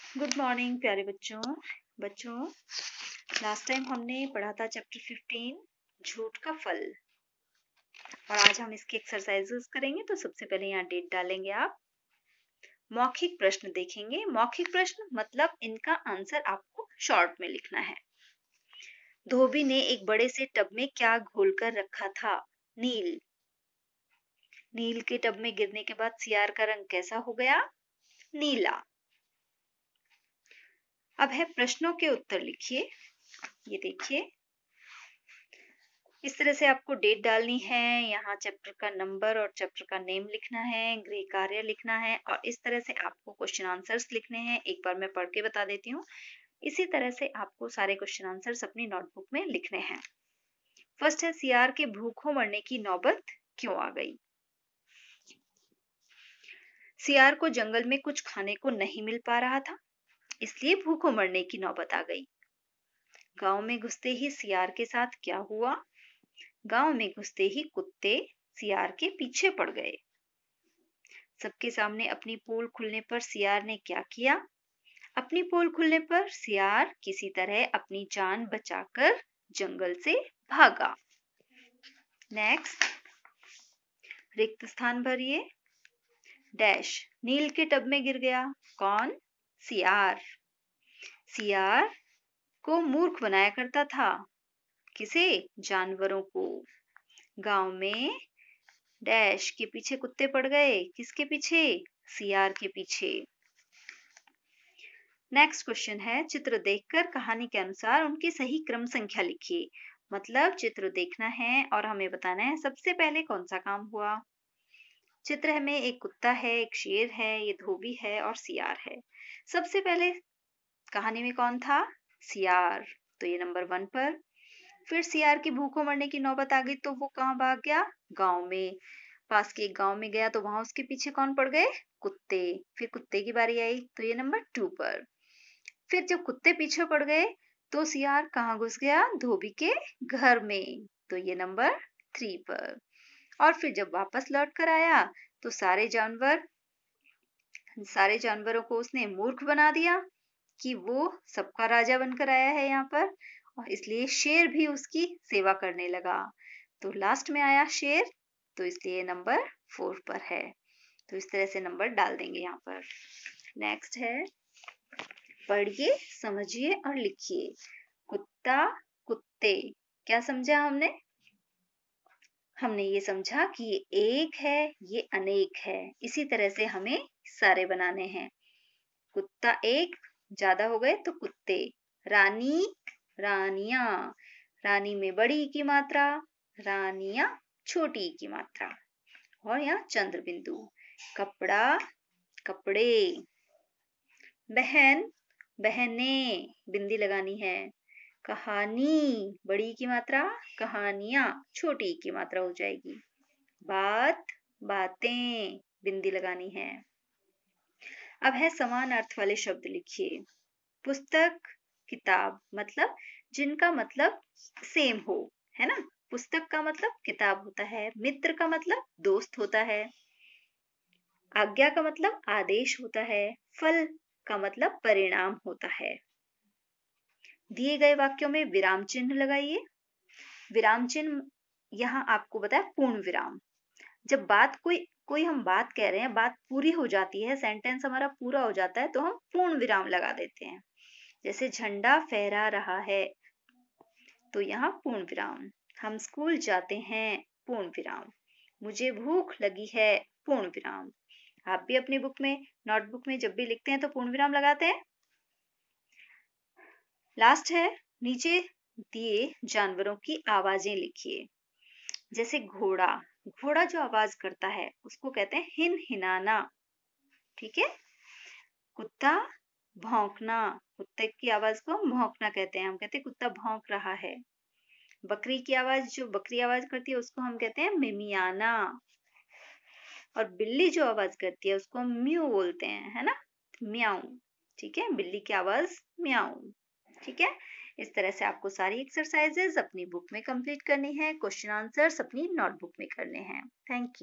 Good morning प्यारे बच्चों last time हमने पढ़ा था चैप्टर 15 झूठ का फल। और आज हम इसके एक्सरसाइजेस करेंगे। तो सबसे पहले यहाँ डेट डालेंगे आप। मौखिक प्रश्न देखेंगे। मौखिक प्रश्न मतलब इनका आंसर आपको शॉर्ट में लिखना है। धोबी ने एक बड़े से टब में क्या घोलकर रखा था? नील। नील के टब में गिरने के बाद सियार का रंग कैसा हो गया? नीला। अब है प्रश्नों के उत्तर लिखिए। ये देखिए, इस तरह से आपको डेट डालनी है, यहाँ चैप्टर का नंबर और चैप्टर का नेम लिखना है, गृह कार्य लिखना है और इस तरह से आपको क्वेश्चन आंसर्स लिखने हैं। एक बार मैं पढ़ के बता देती हूँ। इसी तरह से आपको सारे क्वेश्चन आंसर्स अपनी नोटबुक में लिखने हैं। फर्स्ट है, सियार के भूखों मरने की नौबत क्यों आ गई? सियार को जंगल में कुछ खाने को नहीं मिल पा रहा था, इसलिए भूखों मरने की नौबत आ गई। गांव में घुसते ही सियार के साथ क्या हुआ? गांव में घुसते ही कुत्ते सियार के पीछे पड़ गए। सबके सामने अपनी पोल खुलने पर सियार ने क्या किया? अपनी पोल खुलने पर सियार किसी तरह अपनी जान बचाकर जंगल से भागा। नेक्स्ट, रिक्त स्थान भरिए। डैश नील के टब में गिर गया। कौन? सियार। सियार को मूर्ख बनाया करता था। किसे? जानवरों को। गांव में डैश के पीछे कुत्ते पड़ गए। किसके पीछे? सियार के पीछे। नेक्स्ट क्वेश्चन है, चित्र देखकर कहानी के अनुसार उनकी सही क्रम संख्या लिखिए। मतलब चित्र देखना है और हमें बताना है सबसे पहले कौन सा काम हुआ। चित्र में एक कुत्ता है, एक शेर है, ये धोबी है और सियार है। सबसे पहले कहानी में कौन था? सियार, तो ये नंबर 1 पर। फिर सियार की भूखों मरने की नौबत आ गई तो वो कहाँ भाग गया? गांव में। पास के एक गांव में गया तो वहां उसके पीछे कौन पड़ गए? कुत्ते। फिर कुत्ते की बारी आई तो ये नंबर 2 पर। फिर जब कुत्ते पीछे पड़ गए तो सियार कहाँ घुस गया? धोबी के घर में, तो ये नंबर 3 पर। और फिर जब वापस लौट कर आया तो सारे जानवरों को उसने मूर्ख बना दिया कि वो सबका राजा बनकर आया है यहाँ पर, और इसलिए शेर भी उसकी सेवा करने लगा। तो लास्ट में आया शेर, तो इसलिए नंबर 4 पर है। तो इस तरह से नंबर डाल देंगे यहाँ पर। नेक्स्ट है, पढ़िए, समझिए और लिखिए। कुत्ता, कुत्ते, क्या समझा हमने? हमने ये समझा कि ये एक है, ये अनेक है। इसी तरह से हमें सारे बनाने हैं। कुत्ता एक, ज्यादा हो गए तो कुत्ते। रानी, रानियां, रानी में बड़ी की मात्रा, रानियां छोटी की मात्रा। और यहाँ चंद्र बिंदु। कपड़ा, कपड़े। बहन, बहने, बिंदी लगानी है। कहानी, बड़ी की मात्रा, कहानियां छोटी की मात्रा हो जाएगी। बात, बातें, बिंदी लगानी है। अब है समान अर्थ वाले शब्द लिखिए। पुस्तक, किताब, मतलब जिनका मतलब सेम हो, है ना। पुस्तक का मतलब किताब होता है। मित्र का मतलब दोस्त होता है। आज्ञा का मतलब आदेश होता है। फल का मतलब परिणाम होता है। दिए गए वाक्यों में विराम चिन्ह लगाइए। विराम चिन्ह यहाँ आपको बताया पूर्ण विराम। जब कोई हम बात कह रहे हैं, बात पूरी हो जाती है, सेंटेंस हमारा पूरा हो जाता है तो हम पूर्ण विराम लगा देते हैं। जैसे झंडा फहरा रहा है, तो यहाँ पूर्ण विराम। हम स्कूल जाते हैं, पूर्ण विराम। मुझे भूख लगी है, पूर्ण विराम। आप भी अपनी नोटबुक में जब भी लिखते हैं तो पूर्ण विराम लगाते हैं। लास्ट है, नीचे दिए जानवरों की आवाजें लिखिए। जैसे घोड़ा, घोड़ा जो आवाज करता है उसको कहते हैं हिन हिनाना, ठीक है। कुत्ता, भौंकना, कुत्ते की आवाज को हम भौंकना कहते हैं। हम कहते हैं कुत्ता भौंक रहा है। बकरी की आवाज, जो बकरी आवाज करती है उसको हम कहते हैं मिमियाना। और बिल्ली जो आवाज करती है उसको हम म्यू बोलते हैं, है ना, म्याऊ, ठीक है। बिल्ली की आवाज म्याऊ, ठीक है। इस तरह से आपको सारी एक्सरसाइजेज अपनी बुक में कंप्लीट करनी है। क्वेश्चन आंसर्स अपनी नोटबुक में करने हैं। Thank you.